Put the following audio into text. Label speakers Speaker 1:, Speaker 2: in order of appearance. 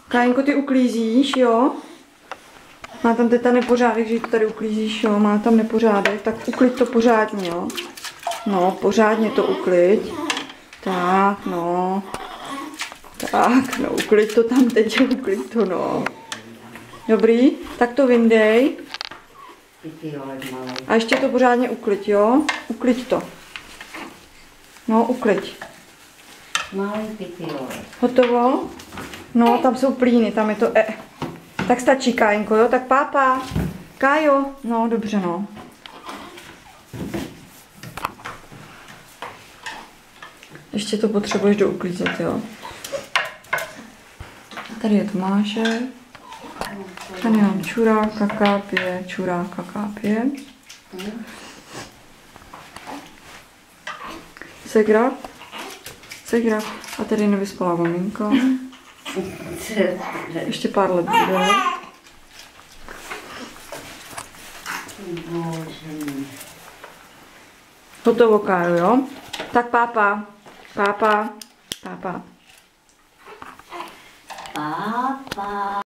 Speaker 1: Kájenko, ty uklízíš, jo? Má tam teta nepořádek, že to tady uklízíš, jo? Má tam nepořádek, tak uklid to pořádně, jo? No, pořádně to uklid. Tak, no. Tak, no, uklid to tam teď, uklid to, no. Dobrý, tak to vyndej. A ještě to pořádně uklid, jo? Uklid to. No, uklid. Hotovo? No, tam jsou plíny, tam je to Tak stačí, Kájenko, jo? Tak pápa. Kájo. No, dobře, no. Ještě to potřebuješ douklízet, jo? Tady je Tomáše. Tady mám čurák, kakápě, čurák, kakápě. Segra. Segra. A tady nevyspala maminka. Ještě pár let bude. Hotovo, Kájo, jo? Tak pápa. Pápa. Pápa.
Speaker 2: Pápa.